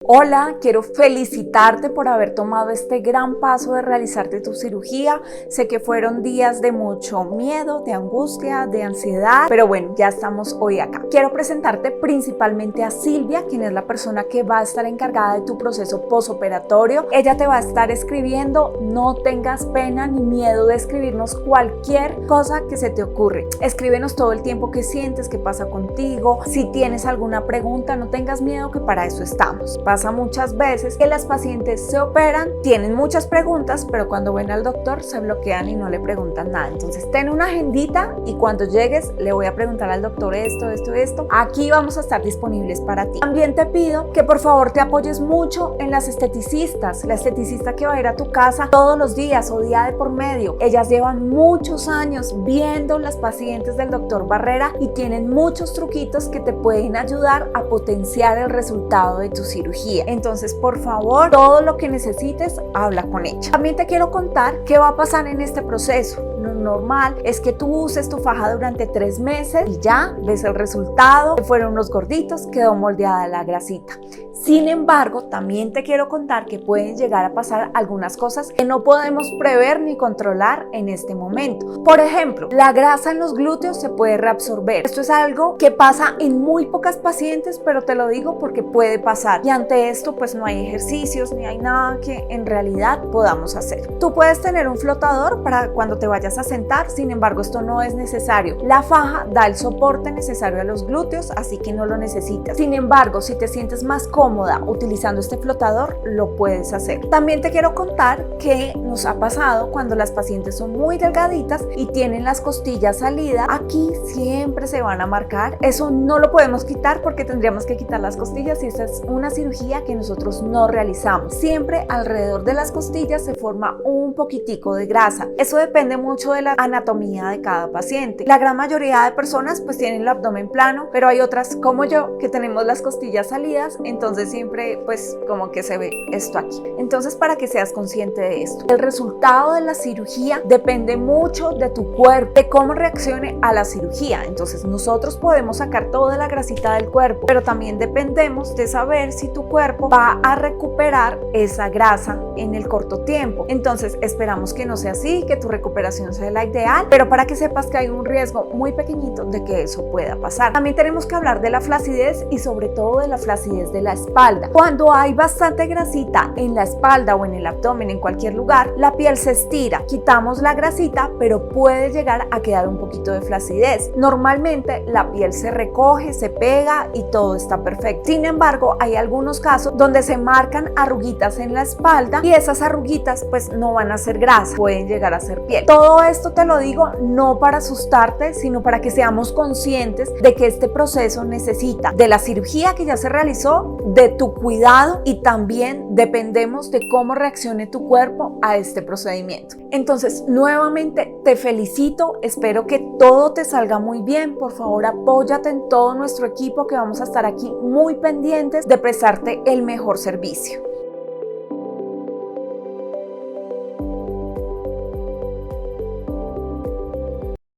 Hola, quiero felicitarte por haber tomado este gran paso de realizarte tu cirugía. Sé que fueron días de mucho miedo, de angustia, de ansiedad, pero bueno, ya estamos hoy acá. Quiero presentarte principalmente a Silvia, quien es la persona que va a estar encargada de tu proceso posoperatorio. Ella te va a estar escribiendo, no tengas pena ni miedo de escribirnos cualquier cosa que se te ocurre. Escríbenos todo el tiempo que sientes, qué pasa contigo. Si tienes alguna pregunta, no tengas miedo, que para eso estamos. Pasa muchas veces que las pacientes se operan, tienen muchas preguntas, pero cuando ven al doctor se bloquean y no le preguntan nada. Entonces ten una agendita y cuando llegues le voy a preguntar al doctor esto. Aquí vamos a estar disponibles para ti. También te pido que por favor te apoyes mucho en las esteticistas. La esteticista que va a ir a tu casa todos los días o día de por medio. Ellas llevan muchos años viendo las pacientes del doctor Barrera y tienen muchos truquitos que te pueden ayudar a potenciar el resultado de tu cirugía. Entonces, por favor, todo lo que necesites, habla con ella. También te quiero contar qué va a pasar en este proceso. Lo normal es que tú uses tu faja durante 3 meses y ya ves el resultado. Fueron unos gorditos, quedó moldeada la grasita. Sin embargo, también te quiero contar que pueden llegar a pasar algunas cosas que no podemos prever ni controlar en este momento. Por ejemplo, la grasa en los glúteos se puede reabsorber. Esto es algo que pasa en muy pocas pacientes, pero te lo digo porque puede pasar. Y ante esto, pues no hay ejercicios ni hay nada que en realidad podamos hacer. Tú puedes tener un flotador para cuando te vayas a sentar, sin embargo, esto no es necesario. La faja da el soporte necesario a los glúteos, así que no lo necesitas. Sin embargo, si te sientes más cómoda utilizando este flotador, lo puedes hacer. También te quiero contar que nos ha pasado cuando las pacientes son muy delgaditas y tienen las costillas salidas. Aquí siempre se van a marcar. Eso no lo podemos quitar porque tendríamos que quitar las costillas y esta es una cirugía que nosotros no realizamos. Siempre alrededor de las costillas se forma un poquitico de grasa. Eso depende mucho de la anatomía de cada paciente. La gran mayoría de personas pues tienen el abdomen plano, pero hay otras como yo que tenemos las costillas salidas, entonces siempre pues como que se ve esto aquí. Entonces, para que seas consciente de esto, el resultado de la cirugía depende mucho de tu cuerpo, de cómo reaccione a la cirugía. Entonces nosotros podemos sacar toda la grasita del cuerpo, pero también dependemos de saber si tu cuerpo va a recuperar esa grasa en el corto tiempo. Entonces esperamos que no sea así, que tu recuperación sea la ideal, pero para que sepas que hay un riesgo muy pequeñito de que eso pueda pasar. También tenemos que hablar de la flacidez y sobre todo de la flacidez de la espalda. Cuando hay bastante grasita en la espalda o en el abdomen, en cualquier lugar, la piel se estira, quitamos la grasita, pero puede llegar a quedar un poquito de flacidez. Normalmente la piel se recoge, se pega y todo está perfecto. Sin embargo, hay algunos casos donde se marcan arruguitas en la espalda y esas arruguitas pues no van a ser grasa, pueden llegar a ser piel. Todo esto te lo digo no para asustarte, sino para que seamos conscientes de que este proceso necesita de la cirugía que ya se realizó, de tu cuidado y también dependemos de cómo reaccione tu cuerpo a este procedimiento. Entonces, nuevamente te felicito, espero que todo te salga muy bien. Por favor, apóyate en todo nuestro equipo que vamos a estar aquí muy pendientes de prestarte el mejor servicio.